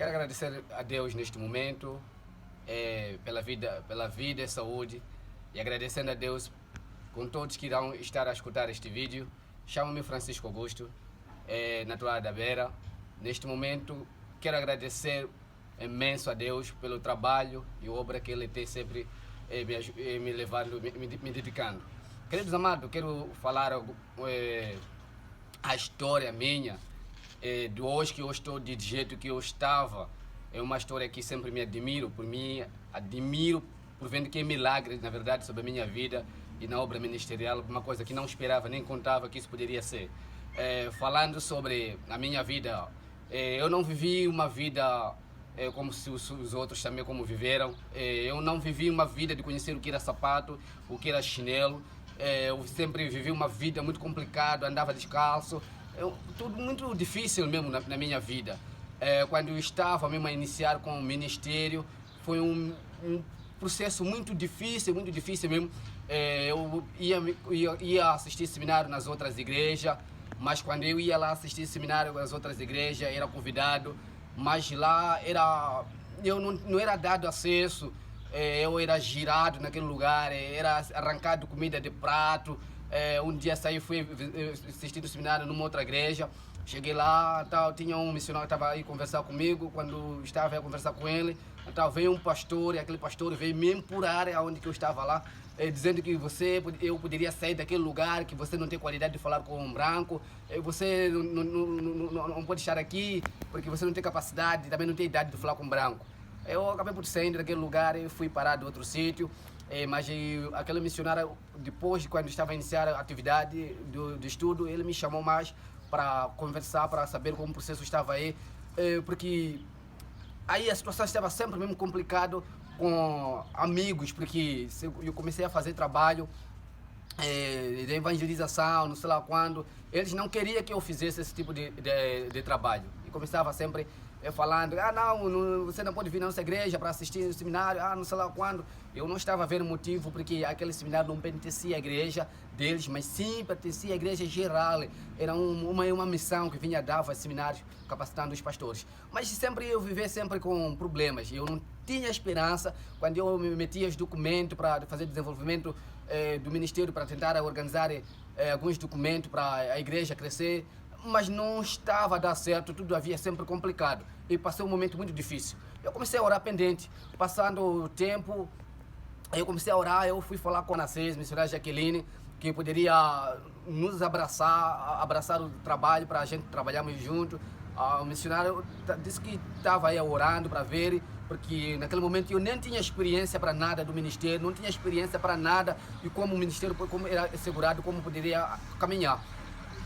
Quero agradecer a Deus neste momento, pela vida e saúde, e agradecendo a Deus com todos que irão estar a escutar este vídeo. Chamo-me Francisco Augusto, natural da Beira. Neste momento, quero agradecer imenso a Deus pelo trabalho e obra que Ele tem sempre me levando, me dedicando. Queridos amados, quero falar a história minha, de hoje que eu estou de jeito que eu estava. É uma história que sempre me admiro por vendo que é milagre, na verdade, sobre a minha vida e na obra ministerial, uma coisa que não esperava, nem contava que isso poderia ser. Falando sobre a minha vida, eu não vivi uma vida como se os outros também como viveram. Eu não vivi uma vida de conhecer o que era sapato, o que era chinelo. Eu sempre vivi uma vida muito complicada, andava descalço. Tudo muito difícil mesmo na minha vida. Quando eu estava mesmo a iniciar com o ministério, foi um processo muito difícil mesmo. Eu ia assistir seminário nas outras igrejas, mas quando eu ia lá assistir seminário nas outras igrejas, era convidado, mas lá eu não era dado acesso. Eu era girado naquele lugar, era arrancado comida de prato. Um dia saí, fui assistir o seminário numa outra igreja. Cheguei lá, tinha um missionário que estava aí conversar comigo. Quando estava a conversar com ele, veio um pastor, e aquele pastor veio me empurrar aonde que eu estava lá, dizendo que eu poderia sair daquele lugar, que você não tem qualidade de falar com um branco, você não pode estar aqui porque você não tem capacidade, também não tem idade de falar com um branco. Eu acabei por sair daquele lugar e fui parar de outro sítio. Mas aquele missionário, depois, quando estava a iniciar a atividade do estudo, ele me chamou mais para conversar, para saber como o processo estava aí, porque aí a situação estava sempre mesmo complicado com amigos, porque eu comecei a fazer trabalho de evangelização, não sei lá quando. Eles não queriam que eu fizesse esse tipo de trabalho, e começava sempre falando, não, você não pode vir na nossa igreja para assistir o seminário, não sei lá quando. Eu não estava vendo motivo, porque aquele seminário não pertencia à igreja deles, mas sim pertencia à igreja geral. Era uma missão que vinha dava seminários capacitando os pastores. Mas sempre eu vivia sempre com problemas. Eu não tinha esperança. Quando eu me metia os documentos para fazer desenvolvimento do ministério, para tentar organizar alguns documentos para a igreja crescer, mas não estava a dar certo, tudo havia sempre complicado. E passei um momento muito difícil. Eu comecei a orar pendente. Passando o tempo, eu comecei a orar, eu fui falar com a Nascês, missionária Jaqueline, que poderia nos abraçar o trabalho para a gente trabalharmos juntos. O missionário disse que estava aí orando para ver, porque naquele momento eu nem tinha experiência para nada do ministério, não tinha experiência para nada e como o ministério como era assegurado, como poderia caminhar.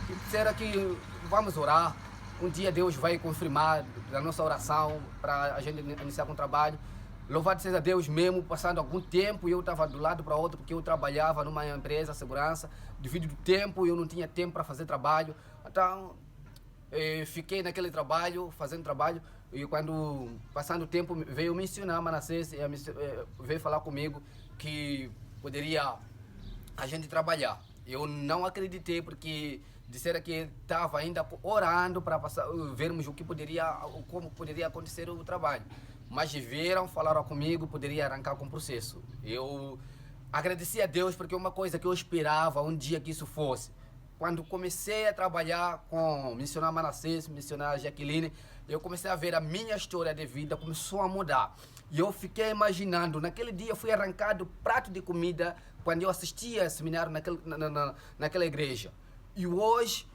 E disseram que vamos orar, um dia Deus vai confirmar a nossa oração para a gente iniciar com o trabalho. Louvado seja Deus, mesmo passando algum tempo, eu estava do lado para outro, porque eu trabalhava numa empresa de segurança, devido ao tempo, eu não tinha tempo para fazer trabalho. Então, fiquei naquele trabalho, fazendo trabalho, e quando, passando o tempo, veio mencionar Manassés, veio falar comigo que poderia a gente trabalhar. Eu não acreditei, porque disseram que estava ainda orando para vermos como poderia acontecer o trabalho. Mas viram, falaram comigo, poderia arrancar com o processo. Eu agradeci a Deus, porque é uma coisa que eu esperava um dia que isso fosse. Quando comecei a trabalhar com missionário Manassés, missionária Jaqueline, eu comecei a ver a minha história de vida começou a mudar. E eu fiquei imaginando, naquele dia eu fui arrancado prato de comida quando eu assistia seminário naquela igreja. E hoje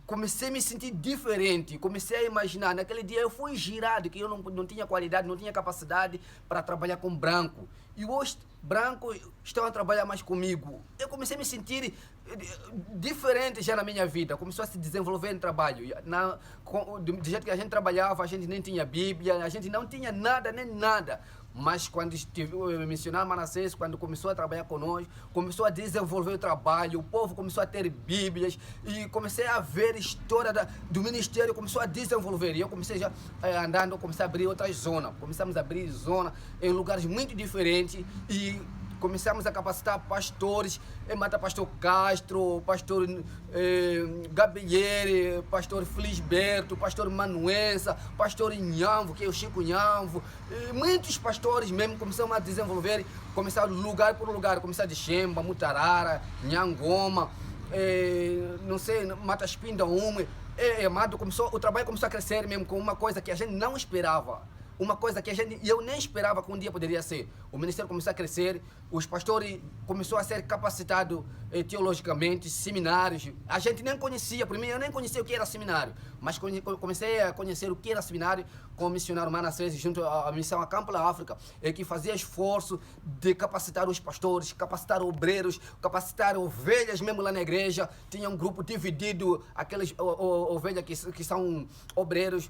comecei a me sentir diferente, comecei a imaginar. Naquele dia eu fui girado, que eu não tinha qualidade, não tinha capacidade para trabalhar com branco. E hoje, branco estão a trabalhar mais comigo. Eu comecei a me sentir diferente já na minha vida. Começou a se desenvolver no trabalho. Do jeito que a gente trabalhava, a gente nem tinha Bíblia, a gente não tinha nada, nem nada. Mas quando o missionário Manassés, quando começou a trabalhar conosco, começou a desenvolver o trabalho, o povo começou a ter Bíblias, e comecei a ver a história do ministério, começou a desenvolver. E eu comecei já andando, comecei a abrir outras zonas. Começamos a abrir zona em lugares muito diferentes, e começamos a capacitar pastores, mata pastor Castro, pastor Gabriele, pastor Felisberto, pastor Manuença, pastor Inhamvo, que é o Chico Inhamvo, muitos pastores mesmo começaram a desenvolver, começaram lugar por lugar, começaram de Xemba, Mutarara, Nhangoma, não sei, Matas Pinda, o trabalho começou a crescer mesmo com uma coisa que a gente não esperava. Uma coisa que eu nem esperava que um dia poderia ser. O ministério começou a crescer, os pastores começaram a ser capacitados teologicamente, seminários. A gente nem conhecia, primeiro eu nem conhecia o que era seminário, mas comecei a conhecer o que era seminário com o missionário Manassés, junto à missão Acampa da África, que fazia esforço de capacitar os pastores, capacitar obreiros, capacitar ovelhas mesmo lá na igreja. Tinha um grupo dividido, aquelas ovelhas que são obreiras,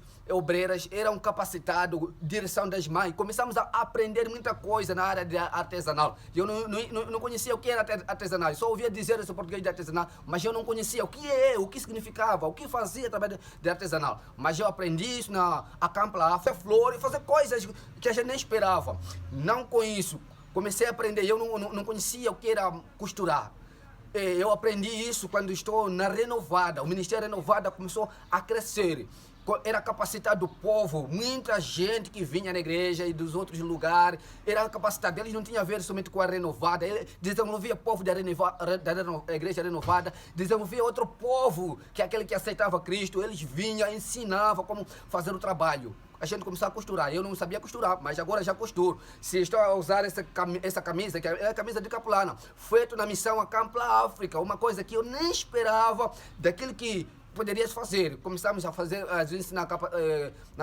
eram capacitados, direção das mães. Começamos a aprender muita coisa na área de artesanal. Eu não conhecia o que era artesanal, só ouvia dizer esse português de artesanal, mas eu não conhecia o que significava, o que fazia através de artesanal. Mas eu aprendi isso na Acampa lá, fazer flores, fazer coisas que a gente nem esperava. Não com isso, comecei a aprender, eu não conhecia o que era costurar. Eu aprendi isso quando estou na Renovada. O Ministério Renovada começou a crescer. Era capacitado o povo, muita gente que vinha na igreja e dos outros lugares, era capacitado. Eles não tinham a ver somente com a Renovada, ele desenvolvia o povo da igreja Renovada, desenvolvia outro povo, que é aquele que aceitava Cristo. Eles vinham, ensinavam como fazer o trabalho. A gente começou a costurar. Eu não sabia costurar, mas agora já costuro. Se estou a usar essa camisa, que é a camisa de capulana, feito na missão Acampa da África, uma coisa que eu nem esperava daquilo que poderias fazer. Começamos a fazer, às vezes, na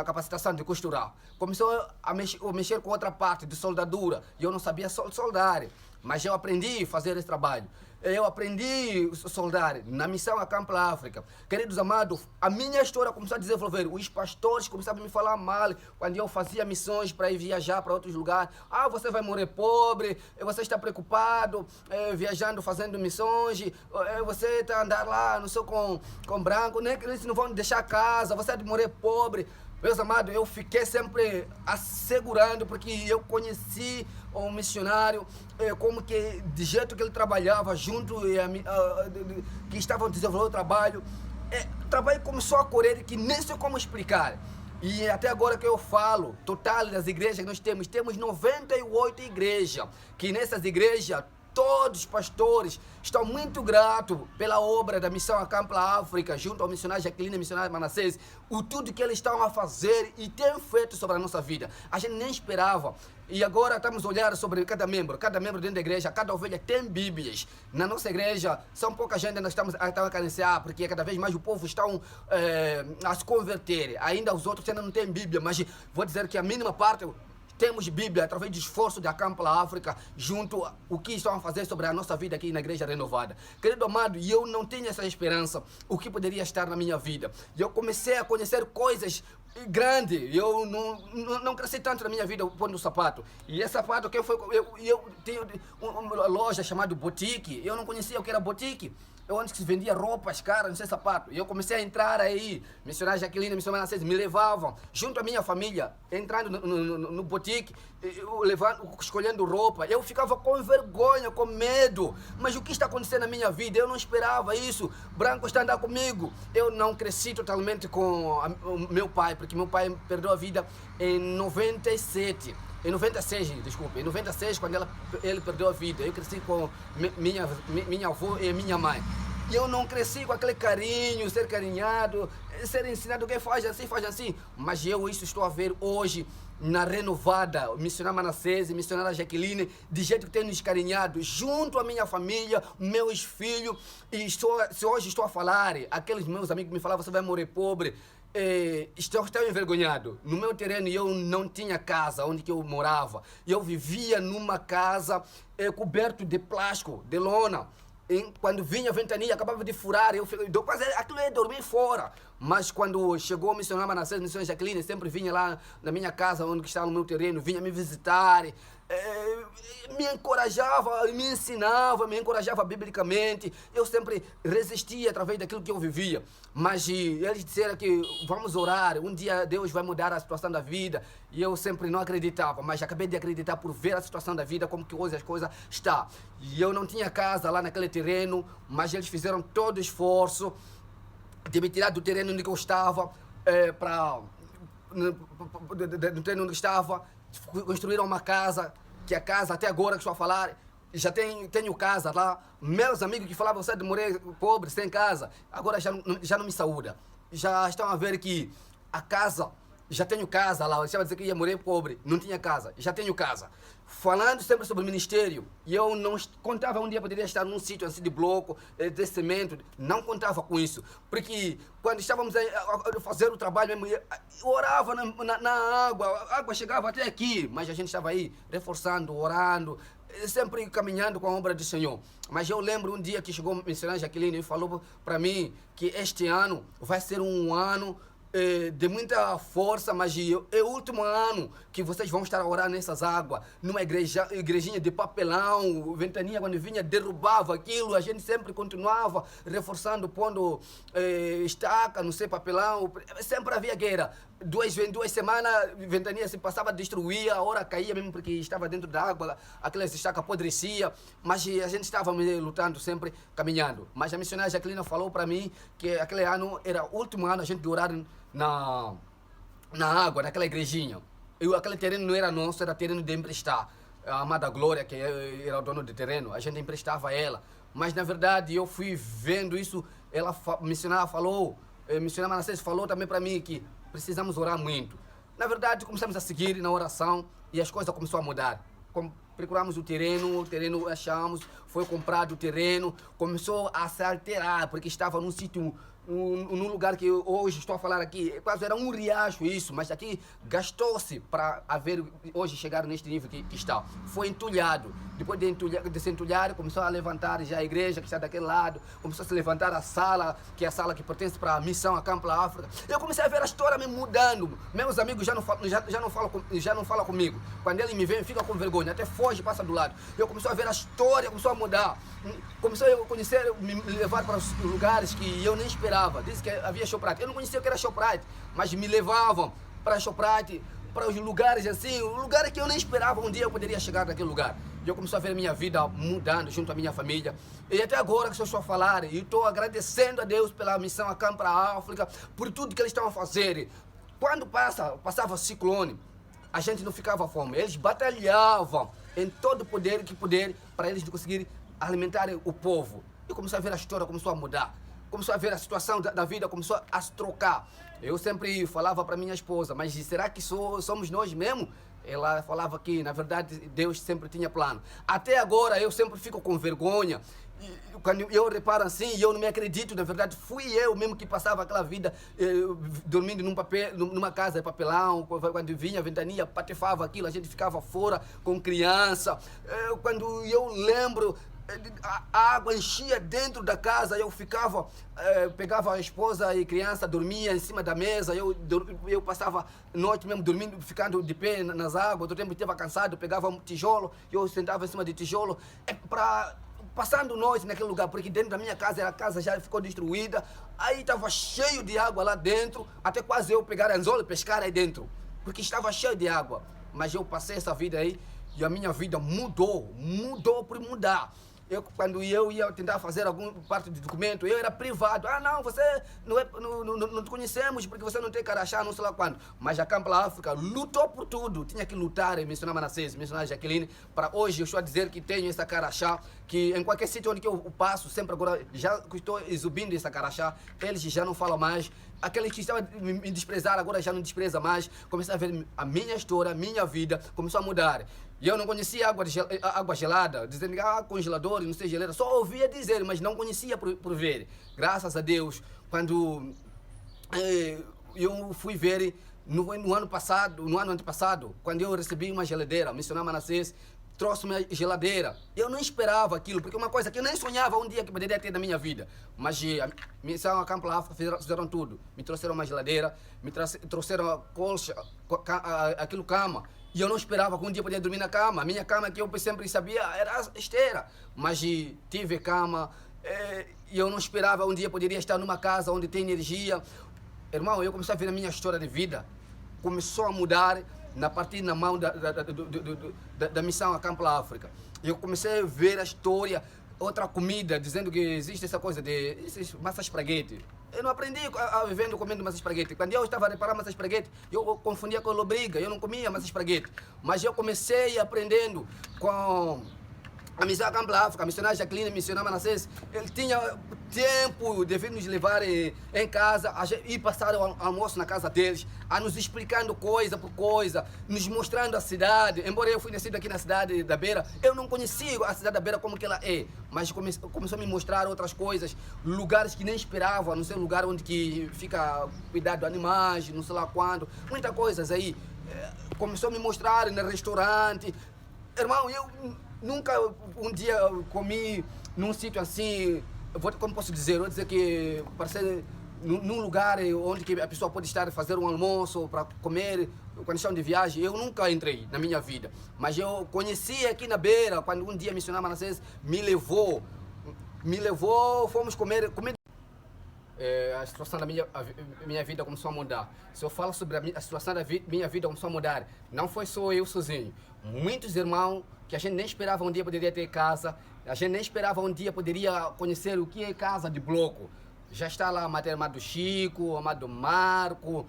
capacitação de costurar. Começou a mexer com outra parte de soldadura. E eu não sabia soldar, mas eu aprendi a fazer esse trabalho. Eu aprendi a soldar na missão Acampa da África. Queridos amados, a minha história começou a desenvolver. Os pastores começaram a me falar mal quando eu fazia missões para ir viajar para outros lugares. Você vai morrer pobre, você está preocupado, viajando, fazendo missões, você está andando lá, não sei, com branco, né? Eles não vão deixar casa, você vai morrer pobre. Meus amados, eu fiquei sempre assegurando, porque eu conheci um missionário, como que, de jeito que ele trabalhava junto, que estavam desenvolvendo o trabalho começou a correr que nem sei como explicar. E até agora que eu falo, total das igrejas que nós temos 98 igrejas, que nessas igrejas todos os pastores estão muito gratos pela obra da missão Acampa da África, junto ao missionário Jaqueline e missionário Manassés, o tudo que eles estão a fazer e têm feito sobre a nossa vida. A gente nem esperava. E agora estamos a olhar sobre cada membro dentro da igreja, cada ovelha tem Bíblias. Na nossa igreja, são pouca gente, nós estamos a carenciar, porque cada vez mais o povo está a se converter. Ainda os outros ainda não têm Bíblia, mas vou dizer que a mínima parte temos Bíblia através do esforço da Acampa da África, junto o que estão a fazer sobre a nossa vida aqui na Igreja Renovada. Querido amado, eu não tinha essa esperança, o que poderia estar na minha vida. Eu comecei a conhecer coisas grandes, eu não cresci tanto na minha vida pondo o sapato. E esse sapato, eu tenho uma loja chamada Boutique, eu não conhecia o que era Boutique. Onde se vendia roupas caras, não sei, sapato. E eu comecei a entrar aí, missionária Jaqueline, missionária Manassés, me levavam, junto à minha família, entrando no boutique, escolhendo roupa. Eu ficava com vergonha, com medo. Mas o que está acontecendo na minha vida? Eu não esperava isso. Branco está andando comigo. Eu não cresci totalmente com o meu pai, porque meu pai perdeu a vida em 96, desculpa. Em 96, quando ele perdeu a vida, eu cresci com minha avó e minha mãe. E eu não cresci com aquele carinho, ser carinhado, ser ensinado que faz assim. Mas isso estou a ver hoje na Renovada, missionário Manassés e missionária Jaqueline, de jeito que tem nos carinhado, junto à minha família, meus filhos. E se hoje estou a falar, aqueles meus amigos me falavam, você vai morrer pobre. Estou envergonhado. No meu terreno eu não tinha casa onde que eu morava. Eu vivia numa casa coberto de plástico, de lona. Quando vinha a ventania, acabava de furar, aquilo ia dormir fora. Mas quando chegou o missionário Manassés, missionária Jaqueline, sempre vinha lá na minha casa, onde estava no meu terreno, vinha me visitar, me encorajava, me encorajava biblicamente. Eu sempre resistia através daquilo que eu vivia. Mas eles disseram que vamos orar, um dia Deus vai mudar a situação da vida. E eu sempre não acreditava, mas acabei de acreditar por ver a situação da vida, como que hoje as coisas estão. E eu não tinha casa lá naquele terreno, mas eles fizeram todo o esforço de me tirar do terreno onde eu estava, do terreno onde eu estava, construíram uma casa, que a casa até agora que estou a falar, tenho casa lá. Meus amigos que falavam, você é de morrer pobre, sem casa, agora já não me saúda. Já estão a ver que a casa, já tenho casa lá, eu estava a dizer que ia morrer pobre, não tinha casa, já tenho casa. Falando sempre sobre o ministério, e eu não contava um dia poderia estar num sítio assim de bloco, de cimento, não contava com isso. Porque quando estávamos a fazer o trabalho mesmo, eu orava na água, a água chegava até aqui, mas a gente estava aí reforçando, orando, sempre caminhando com a obra do Senhor. Mas eu lembro um dia que chegou o missionário Jaqueline e falou para mim que este ano vai ser um ano de muita força, mas é o último ano que vocês vão estar a orar nessas águas, numa igrejinha de papelão. Ventania, quando vinha, derrubava aquilo, a gente sempre continuava reforçando, pondo estaca, não sei, papelão, sempre havia guerra. Duas semanas, Ventania se passava, destruía, a hora caía mesmo porque estava dentro da água, aquelas estacas apodrecia, mas a gente estava lutando sempre, caminhando. Mas a missionária Jaqueline falou para mim que aquele ano era o último ano a gente de orar na água, naquela igrejinha. Aquele terreno não era nosso, era terreno de emprestar. A amada Glória, que era o dono do terreno, a gente emprestava a ela. Mas na verdade eu fui vendo isso, a missionária Manassés falou também para mim que precisamos orar muito. Na verdade começamos a seguir na oração e as coisas começaram a mudar. Procuramos o terreno achamos, foi comprado o terreno, começou a se alterar, porque estava num sítio, num lugar que hoje estou a falar aqui, quase era um riacho isso, mas aqui gastou-se para hoje chegar neste nível que está. Foi entulhado. Depois de se entulhar, começou a levantar já a igreja que está daquele lado, começou a se levantar a sala, que é a sala que pertence para a missão a Campo da África. Eu comecei a ver a história me mudando. Meus amigos já não falam comigo. Quando ele me vê, fica com vergonha, até foge, passa do lado. Eu comecei a ver a história, começou a mudar. Começou a conhecer, me levar para os lugares que eu nem esperava. Disse que havia Shoprite. Eu não conhecia o que era Shoprite, mas me levavam para Shoprite, para os lugares assim, lugares que eu nem esperava um dia eu poderia chegar naquele lugar. E eu comecei a ver a minha vida mudando junto à minha família. E até agora que eu estou a falar, e estou agradecendo a Deus pela missão a Campo da África, por tudo que eles estão a fazer. Quando passava ciclone, a gente não ficava fome. Eles batalhavam em todo poder para eles conseguirem alimentar o povo. E começou a ver a história, começou a mudar. Começou a ver a situação da vida, começou a se trocar. Eu sempre falava para minha esposa, mas será que somos nós mesmo? Ela falava que, na verdade, Deus sempre tinha plano. Até agora, eu sempre fico com vergonha. Quando eu reparo assim, eu não me acredito, na verdade, fui eu mesmo que passava aquela vida dormindo numa casa de papelão. Quando vinha a ventania, patifava aquilo, a gente ficava fora com criança. Quando eu lembro, a água enchia dentro da casa, eu ficava, pegava a esposa e criança, dormia em cima da mesa, eu passava noite mesmo dormindo, ficando de pé nas águas, todo tempo estava cansado, pegava um tijolo, eu sentava em cima de tijolo, passando noite naquele lugar, porque dentro da minha casa, a casa já ficou destruída, aí estava cheio de água lá dentro, até quase eu pegar anzol e pescar aí dentro, porque estava cheio de água. Mas eu passei essa vida aí e a minha vida mudou por mudar. Quando eu ia tentar fazer alguma parte do documento, eu era privado. Não, você não te conhecemos porque você não tem carachá, não sei lá quando. Mas a Campo da África lutou por tudo. Tinha que lutar, mencionar Manassés, mencionar Jaqueline, para hoje eu estou a dizer que tenho essa carachá, que em qualquer sítio onde eu passo, sempre agora, já que estou exibindo essa carachá, eles já não falam mais. Aqueles que estavam a me desprezar, agora já não despreza mais. Comecei a ver a minha história, a minha vida, começou a mudar. E eu não conhecia água gelada, dizendo que congelador, não sei, geleira. Só ouvia dizer, mas não conhecia por ver. Graças a Deus, quando eu fui ver no ano antepassado, quando eu recebi uma geladeira, mencionar Manassés, trouxe uma geladeira. Eu não esperava aquilo, porque é uma coisa que eu nem sonhava um dia que poderia ter na minha vida. Mas a missão a Campo África fizeram tudo. Me trouxeram uma geladeira, me trouxeram a colcha, aquilo cama. E eu não esperava que um dia poderia dormir na cama. A minha cama que eu sempre sabia era esteira. Mas tive cama, e eu não esperava um dia poderia estar numa casa onde tem energia. Irmão, eu comecei a ver a minha história de vida. Começou a mudar na partir na mão da missão a Campo África. Eu comecei a ver a história, outra comida, dizendo que existe essa coisa de massa esparguete. Eu não aprendi vivendo comendo massa esparguete. Quando eu estava a reparar massa esparguete, eu confundia com lobriga, eu não comia massa esparguete. Mas eu comecei aprendendo com a missão a Campo África, a missionária Jacqueline, missionária Manassés. Ele tinha tempo de vir nos levar em casa, ir passar o almoço na casa deles, a nos explicando coisa por coisa, nos mostrando a cidade. Embora eu fui nascido aqui na cidade da Beira, eu não conhecia a cidade da Beira como que ela é, mas começou a me mostrar outras coisas, lugares que nem esperava, não sei, lugar onde que fica cuidado de animais, não sei lá quando, muitas coisas aí. Começou a me mostrar no restaurante. Irmão, eu nunca um dia comi num sítio assim, como posso dizer, vou dizer que parece num lugar onde que a pessoa pode estar fazer um almoço para comer, condição de viagem. Eu nunca entrei na minha vida, mas eu conheci aqui na Beira, quando um dia a missionária Manassés me levou, fomos comer a situação da minha vida começou a mudar. Se eu falo sobre a situação da minha vida começou a mudar, não foi só eu sozinho. Muitos irmãos que a gente nem esperava um dia poderia ter casa, a gente nem esperava um dia poderia conhecer o que é casa de bloco. Já está lá amado Chico, amado Marco,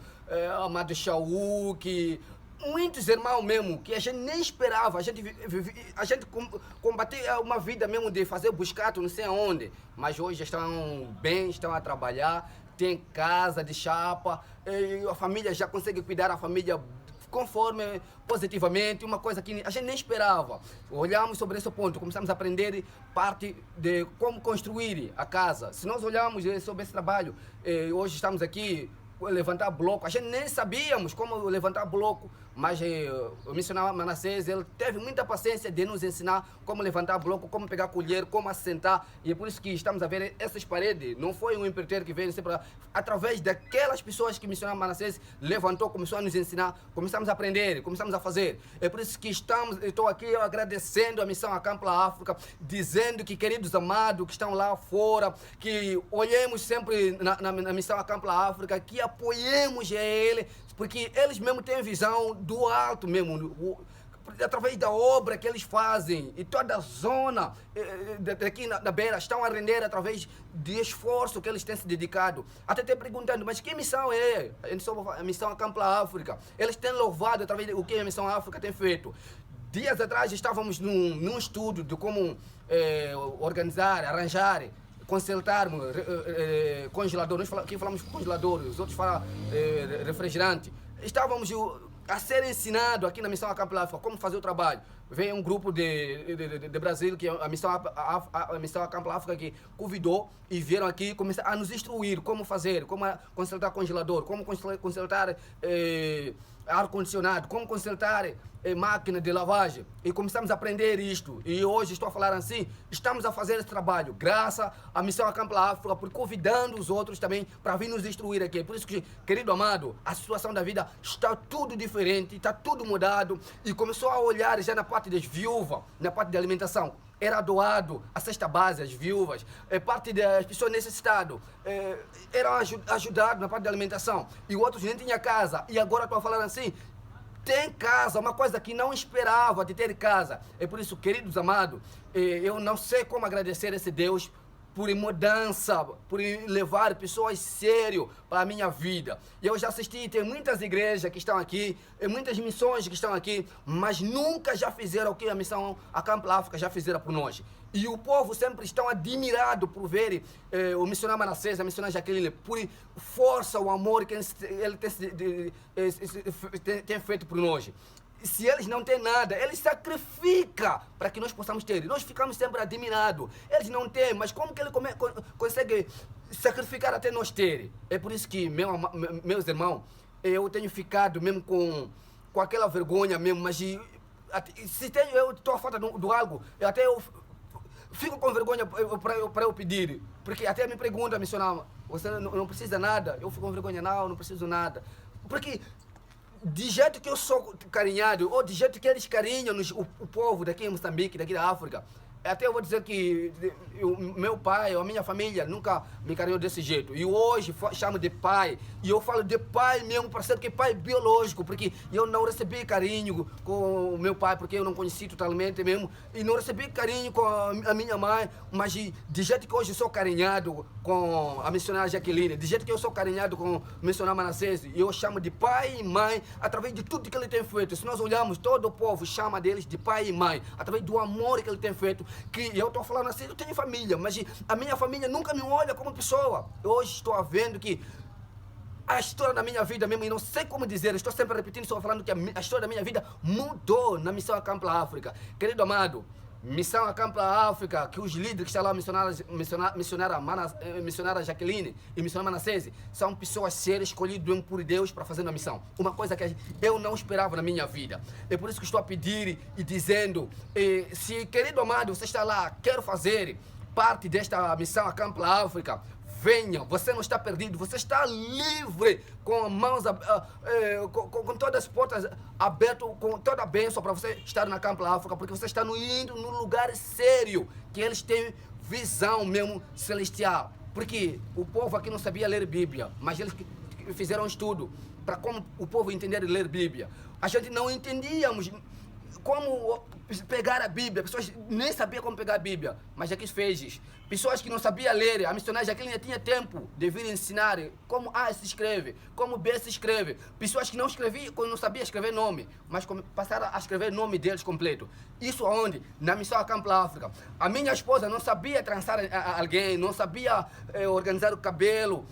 amado Chauque, muitos irmãos mesmo que a gente nem esperava. A gente combatia uma vida mesmo de fazer buscado não sei aonde, mas hoje estão bem, estão a trabalhar, tem casa de chapa, a família já consegue cuidar da família conforme positivamente, uma coisa que a gente nem esperava. Olhamos sobre esse ponto, começamos a aprender parte de como construir a casa. Se nós olharmos sobre esse trabalho, hoje estamos aqui levantar bloco, a gente nem sabíamos como levantar bloco, mas o missionário Manassés, ele teve muita paciência de nos ensinar como levantar bloco, como pegar colher, como assentar, e é por isso que estamos a ver essas paredes. Não foi um empreiteiro que veio sempre através daquelas pessoas que o missionário Manassés levantou, começou a nos ensinar, começamos a aprender, começamos a fazer. É por isso que estou aqui agradecendo a missão a Campo África, dizendo que, queridos amados que estão lá fora, que olhemos sempre na missão a Campo África, que apoiemos ele, porque eles mesmo têm visão do alto mesmo, através da obra que eles fazem, e toda a zona daqui na Beira estão a render através de esforço que eles têm se dedicado. Até perguntando, mas que missão é? A missão a Campo África. Eles têm louvado através do que a missão África tem feito. Dias atrás estávamos num estudo de como organizar, arranjar, consertarmos congelador. Nós aqui falamos congelador, os outros falam refrigerante. Estávamos a ser ensinado aqui na missão a Campo África como fazer o trabalho. Veio um grupo de Brasil, que a missão a Campo África, que convidou e vieram aqui começar a nos instruir como fazer, como consertar congelador, como consertar ar-condicionado, como consertar máquina de lavagem. E começamos a aprender isto. E hoje estou a falar assim, estamos a fazer esse trabalho, graças à missão a Campo África, por convidando os outros também para vir nos instruir aqui. Por isso que, querido amado, a situação da vida está tudo diferente, está tudo mudado. E começou a olhar já na parte das viúvas, na parte da alimentação. Era doado a cesta base às viúvas, parte das pessoas necessitadas, eram ajudados na parte da alimentação. E outros nem tinham casa. E agora estou a falar assim, tem casa, uma coisa que não esperava de ter casa. É por isso, queridos amados, eu não sei como agradecer a esse Deus por mudança, por levar pessoas sério para a minha vida. Eu já assisti, tem muitas igrejas que estão aqui, muitas missões que estão aqui, mas nunca já fizeram o que a missão a Campo África já fizeram por nós. E o povo sempre estão admirado por ver o missionário Manassés, a missionária Jacqueline, por força, o amor que ele tem feito por nós. Se eles não têm nada, eles sacrificam para que nós possamos ter. Nós ficamos sempre admirados. Eles não têm, mas como que ele consegue sacrificar até nós ter? É por isso que, meus irmãos, eu tenho ficado mesmo com aquela vergonha mesmo, mas se tenho, eu estou a falta do algo, eu fico com vergonha para eu pedir. Porque até me pergunta, missionário, você não precisa nada? Eu fico com vergonha, não preciso nada. Porque de jeito que eu sou carinhado, ou de jeito que eles carinham o povo daqui em Moçambique, daqui da África, até eu vou dizer que o meu pai, ou a minha família, nunca me carinhou desse jeito. E hoje chamo de pai. E eu falo de pai mesmo, parceiro, que é pai biológico, porque eu não recebi carinho com o meu pai, porque eu não conheci totalmente mesmo. E não recebi carinho com a minha mãe, mas de jeito que hoje sou carinhado com a missionária Jaqueline, de jeito que eu sou carinhado com o missionário Manassés, eu chamo de pai e mãe através de tudo que ele tem feito. Se nós olharmos, todo o povo chama deles de pai e mãe, através do amor que ele tem feito. Que eu estou falando assim, eu tenho família, mas a minha família nunca me olha como pessoa. Hoje estou vendo que a história da minha vida mesmo, e não sei como dizer, estou sempre repetindo, estou falando que a história da minha vida mudou na missão Acampla África. Querido amado, missão Acampla África, que os líderes que estão lá, missionária Jaqueline e missionária Manassés, são pessoas sérias, escolhidas por Deus para fazer uma missão. Uma coisa que eu não esperava na minha vida. É por isso que estou a pedir e dizendo, se, querido amado, você está lá, quero fazer parte desta missão Acampla África, venha, você não está perdido, você está livre, com as mãos, com todas as portas abertas, com toda a bênção para você estar na Acampla África, porque você está indo num lugar sério, que eles têm visão mesmo celestial. Porque o povo aqui não sabia ler Bíblia, mas eles fizeram um estudo para como o povo entender e ler Bíblia. A gente não entendíamos como pegar a Bíblia, pessoas nem sabiam como pegar a Bíblia, mas aqui fez. Pessoas que não sabiam ler, a missionária Jaqueline tinha tempo de vir ensinar como A se escreve, como B se escreve. Pessoas que não escreviam, não sabiam escrever nome, mas passaram a escrever o nome deles completo. Isso aonde? Na missão Acampla África. A minha esposa não sabia trançar alguém, não sabia organizar o cabelo,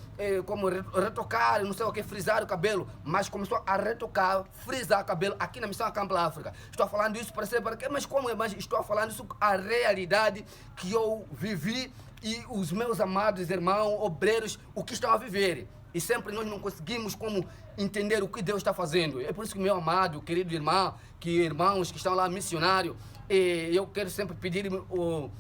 como retocar, não sei o que, frisar o cabelo, mas começou a retocar, frisar o cabelo aqui na missão Acampla África. Estou falando isso para ser, mas como é? Mas estou falando isso a realidade que eu vivi e os meus amados irmãos, obreiros, o que estão a viver. E sempre nós não conseguimos como entender o que Deus está fazendo. É por isso que meu amado, querido irmão, irmãos que estão lá, missionário, eu quero sempre pedir o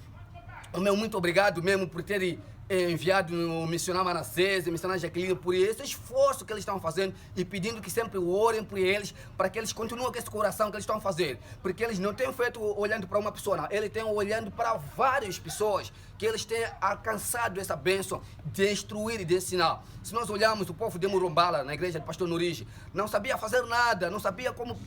meu muito obrigado mesmo por terem enviado o missionário Manassés, o missionário Jaqueline, por esse esforço que eles estão fazendo e pedindo que sempre orem por eles, para que eles continuem com esse coração que eles estão fazendo. Porque eles não têm feito olhando para uma pessoa, não. Eles têm olhando para várias pessoas, que eles têm alcançado essa bênção de instruir e de ensinar. Se nós olharmos o povo de Murumbala, na igreja do pastor Nurigi, não sabia fazer nada, não sabia como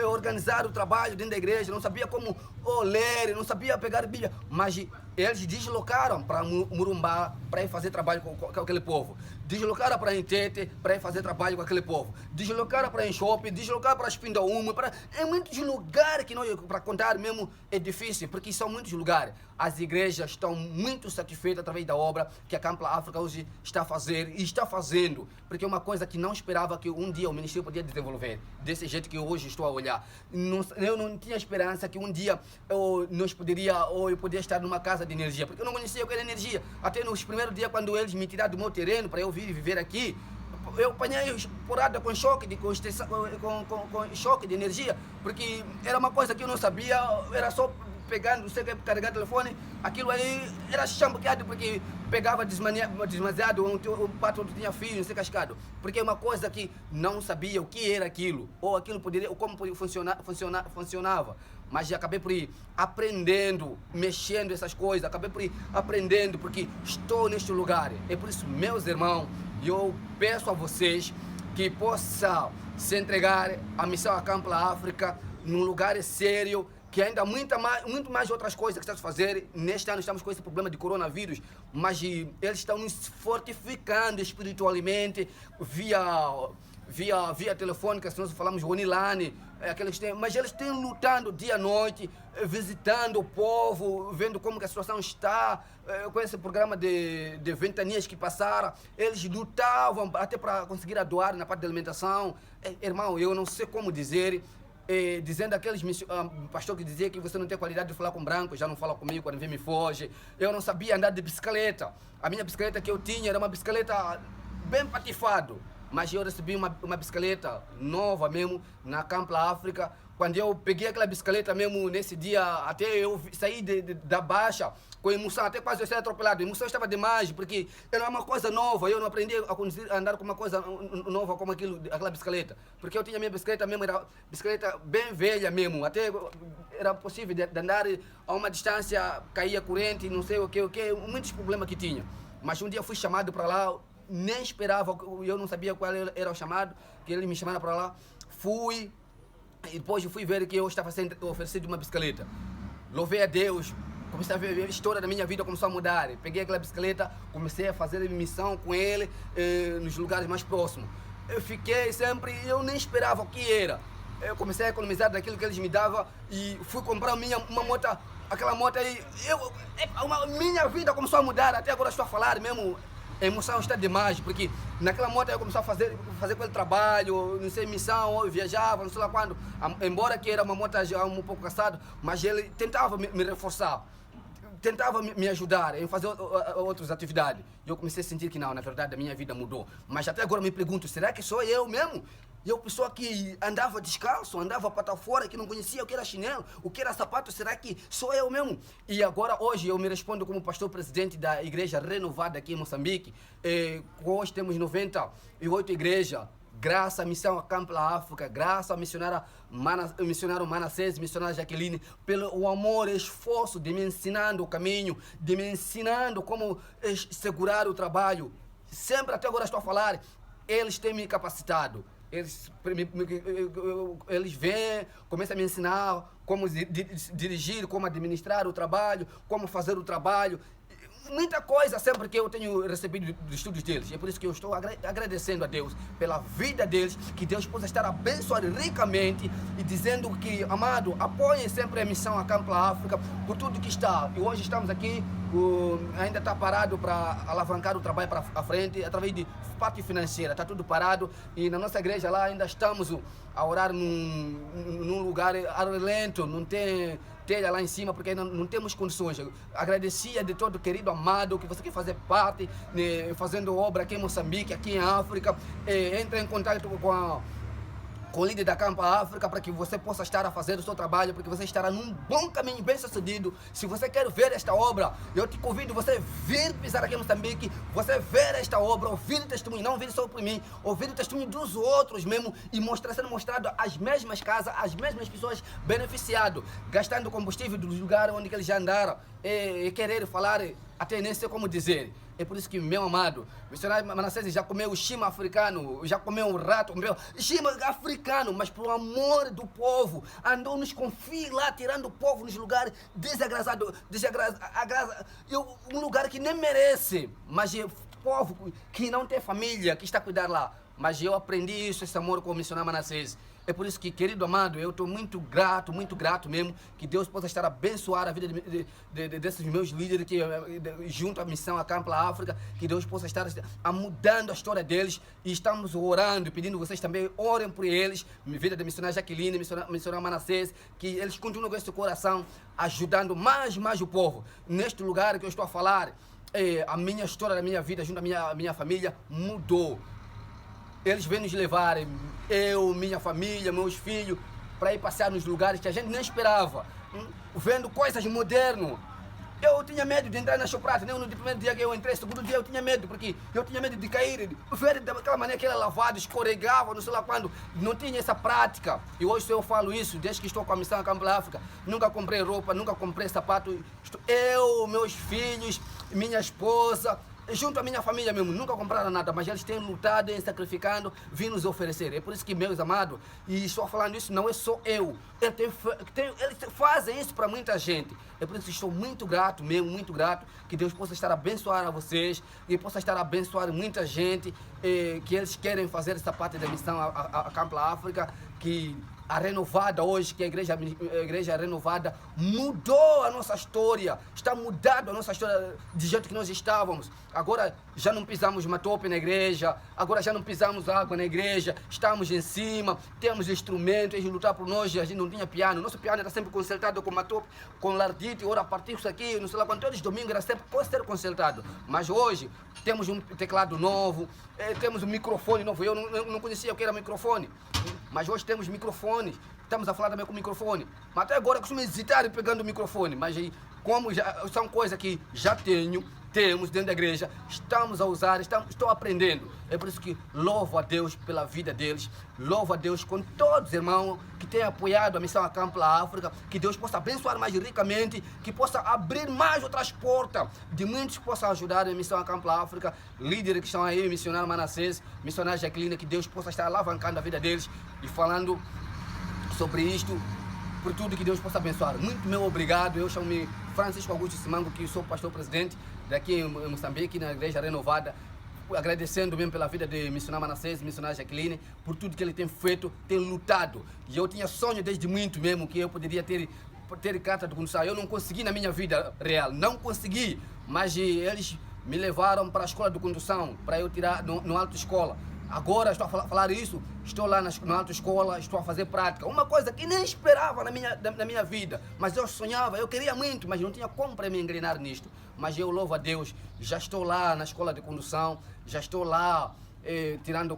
organizar o trabalho dentro da igreja, não sabia como ler, não sabia pegar a Bíblia, mas eles deslocaram para Murumbala para ir fazer trabalho com aquele povo. Deslocaram para Entete para ir fazer trabalho com aquele povo. Deslocaram para Enxope, deslocaram para Espindaúma. É muitos lugares que nós, para contar mesmo, é difícil, porque são muitos lugares. As igrejas estão muito satisfeitas através da obra que a Acampla África hoje está a fazer e está fazendo, porque é uma coisa que não esperava que um dia o ministério podia desenvolver, desse jeito que hoje estou a olhar. Eu não tinha esperança que um dia eu poderia estar numa casa de energia, porque eu não conhecia o que era energia. Até nos primeiros dias, quando eles me tiraram do meu terreno para eu vir viver aqui, eu apanhei porrada com choque com choque de energia, porque era uma coisa que eu não sabia, era só pegando, não sei o que, carregar o telefone, aquilo aí era chambuqueado porque pegava demasiado, o patrão tinha filho, não sei, cascado, porque é uma coisa que não sabia o que era aquilo, ou aquilo poderia, ou como funcionava. Mas acabei por ir aprendendo, mexendo essas coisas, acabei por ir aprendendo, porque estou neste lugar. É por isso, meus irmãos, eu peço a vocês que possam se entregar à missão Acampla África num lugar sério, que ainda muito mais outras coisas que estamos a fazer. Neste ano estamos com esse problema de coronavírus, mas eles estão nos fortificando espiritualmente via telefônica, se nós falamos online, mas eles têm lutando dia e noite, visitando o povo, vendo como que a situação está, com esse programa de ventanias que passaram, eles lutavam até para conseguir doar na parte da alimentação. Irmão, eu não sei como dizer, dizendo aqueles pastor que dizia que você não tem qualidade de falar com branco, já não fala comigo, quando vem me foge. Eu não sabia andar de bicicleta. A minha bicicleta que eu tinha era uma bicicleta bem patifado. mas eu recebi uma bicicleta nova mesmo, na Campla África. Quando eu peguei aquela bicicleta mesmo, nesse dia, até eu saí da baixa, com emoção, até quase eu ser atropelado. A emoção estava demais, porque era uma coisa nova, eu não aprendi a andar com uma coisa nova como aquela bicicleta. Porque eu tinha minha bicicleta mesmo, era bicicleta bem velha mesmo, até era possível de andar a uma distância, caía corrente, não sei o que, muitos problemas que tinha. Mas um dia fui chamado para lá, nem esperava, eu não sabia qual era o chamado, que ele me chamara para lá. Fui, e depois eu fui ver que eu estava sendo oferecido uma bicicleta. Louvei a Deus, comecei a ver a história da minha vida começou a mudar. Peguei aquela bicicleta, comecei a fazer missão com ele nos lugares mais próximos. Eu fiquei sempre, eu nem esperava o que era. Eu comecei a economizar daquilo que eles me davam e fui comprar uma moto, aquela moto aí. Minha vida começou a mudar, até agora estou a falar mesmo. A emoção está demais, porque naquela moto eu comecei a fazer aquele trabalho, não sei, missão, eu viajava, não sei lá quando. Embora que era uma moto já um pouco cansado, mas ele tentava me reforçar, tentava me ajudar em fazer outras atividades. E eu comecei a sentir que não, na verdade a minha vida mudou. Mas até agora me pergunto, será que sou eu mesmo? Eu, pessoa que andava descalço, andava para fora, que não conhecia o que era chinelo, o que era sapato, será que sou eu mesmo? E agora, hoje, eu me respondo como pastor presidente da igreja renovada aqui em Moçambique. Hoje temos 98 igrejas, graças à missão a Campla África, graças ao missionário Manassés, missionária Jaqueline, pelo amor e esforço de me ensinando o caminho, de me ensinando como segurar o trabalho. Sempre, até agora estou a falar, eles têm me capacitado. Eles vêm, começam a me ensinar como dirigir, como administrar o trabalho, como fazer o trabalho. Muita coisa sempre que eu tenho recebido dos estudos deles. E é por isso que eu estou agradecendo a Deus pela vida deles, que Deus possa estar abençoando ricamente e dizendo que, amado, apoiem sempre a missão a Campla África por tudo que está. E hoje estamos aqui, ainda está parado para alavancar o trabalho para a frente, através de parte financeira, está tudo parado. E na nossa igreja lá ainda estamos a orar num lugar lento, não tem telha lá em cima, porque ainda não temos condições. Agradecia de todo querido amado que você quer fazer parte, fazendo obra aqui em Moçambique, aqui em África. Entre em contato com o líder da Campla África para que você possa estar a fazer o seu trabalho, porque você estará num bom caminho, bem sucedido. Se você quer ver esta obra, eu te convido você vir pisar aqui em Moçambique, você ver esta obra, ouvir o testemunho, não ouvir só por mim, ouvir o testemunho dos outros mesmo e sendo mostrado às mesmas casas, às mesmas pessoas beneficiadas, gastando combustível dos lugares onde eles já andaram e querer falar, até nem sei como dizer. É por isso que, meu amado, o missionário Manassés já comeu chima africano, já comeu um rato, comeu chima africano, mas por amor do povo, andou nos confins lá, tirando o povo nos lugares desagrasados, um lugar que nem merece, mas é povo que não tem família, que está a cuidar lá. Mas eu aprendi isso, esse amor com o missionário Manassés. É por isso que, querido amado, eu estou muito grato mesmo, que Deus possa estar a abençoar a vida desses meus líderes, que junto à missão a Campla África, que Deus possa estar mudando a história deles. E estamos orando, pedindo vocês também, orem por eles, vida da missionária Jaqueline, missionária Manassés, que eles continuem com esse coração, ajudando mais o povo. Neste lugar que eu estou a falar, a minha história da minha vida, junto à minha família, mudou. Eles vêm nos levar, eu, minha família, meus filhos, para ir passear nos lugares que a gente nem esperava, vendo coisas modernas. Eu tinha medo de entrar na Shoprite, no primeiro dia que eu entrei, segundo dia eu tinha medo, porque eu tinha medo de cair, ver daquela maneira que era lavado, escorregava, não sei lá quando, não tinha essa prática. E hoje eu falo isso, desde que estou com a missão a Campla África, nunca comprei roupa, nunca comprei sapato, eu, meus filhos, minha esposa, junto à minha família mesmo, nunca compraram nada, mas eles têm lutado e sacrificando, vindo nos oferecer. É por isso que, meus amados, e estou falando isso, não é só eu. Eles fazem isso para muita gente. É por isso que estou muito grato mesmo, muito grato, que Deus possa estar a abençoar a vocês, e possa estar a abençoar muita gente, que eles querem fazer essa parte da missão a Campla África, que a renovada hoje, que é a igreja renovada, mudou a nossa história, está mudando a nossa história de jeito que nós estávamos. Agora já não pisamos matope na igreja, agora já não pisamos água na igreja, estamos em cima, temos instrumentos, eles lutar por nós, a gente não tinha piano, nosso piano era sempre consertado com matope, com lardite, ora partiu isso aqui, não sei lá quanto, todos os domingos era sempre pode ser consertado. Mas hoje temos um teclado novo, temos um microfone novo, eu não conhecia o que era microfone, mas hoje temos microfones, estamos a falar também com microfone. Mas até agora eu costumo hesitar pegando o microfone, mas aí, como já, são coisas que já temos dentro da igreja, estamos a usar, estou aprendendo. É por isso que louvo a Deus pela vida deles, louvo a Deus com todos os irmãos que têm apoiado a missão Acampa África, que Deus possa abençoar mais ricamente, que possa abrir mais outras portas, de muitos que possam ajudar a missão Acampa África, líderes que estão aí, missionário Manassés, missionária Jacqueline, que Deus possa estar alavancando a vida deles e falando sobre isto, por tudo que Deus possa abençoar. Muito meu obrigado, eu chamo-me Francisco Augusto Simango, que sou pastor-presidente daqui em Moçambique, na Igreja Renovada, agradecendo mesmo pela vida de missionário Manassés, missionária Jacqueline, por tudo que ele tem feito, tem lutado. E eu tinha sonho desde muito mesmo que eu poderia ter carta de condução. Eu não consegui na minha vida real, não consegui, mas eles me levaram para a escola de condução, para eu tirar no autoescola. Agora estou a falar isso, estou lá na autoescola, estou a fazer prática. Uma coisa que nem esperava na minha vida, mas eu sonhava, eu queria muito, mas não tinha como para me engrenar nisto. Mas eu louvo a Deus, já estou lá na escola de condução, já estou lá tirando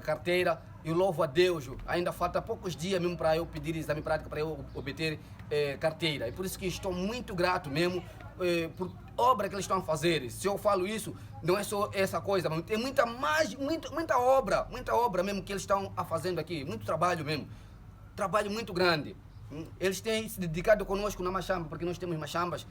carteira, e louvo a Deus. Ainda falta poucos dias mesmo para eu pedir exame prático, para eu obter carteira. E por isso que estou muito grato mesmo por obra que eles estão a fazer. Se eu falo isso, não é só essa coisa, mas tem muita obra mesmo que eles estão a fazendo aqui, muito trabalho mesmo, trabalho muito grande. Eles têm se dedicado conosco na Machamba, porque nós temos Machambas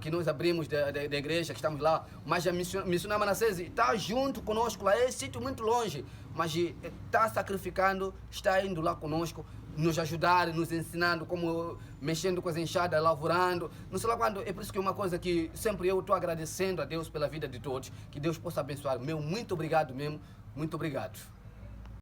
que nós abrimos da igreja, que estamos lá, mas a missionária Manassés está junto conosco lá, é sítio muito longe, mas está sacrificando, está indo lá conosco, nos ajudar, nos ensinando como mexendo com as enxadas, lavorando, não sei lá quando. É por isso que é uma coisa que sempre eu estou agradecendo a Deus pela vida de todos, que Deus possa abençoar. Meu, muito obrigado mesmo, muito obrigado.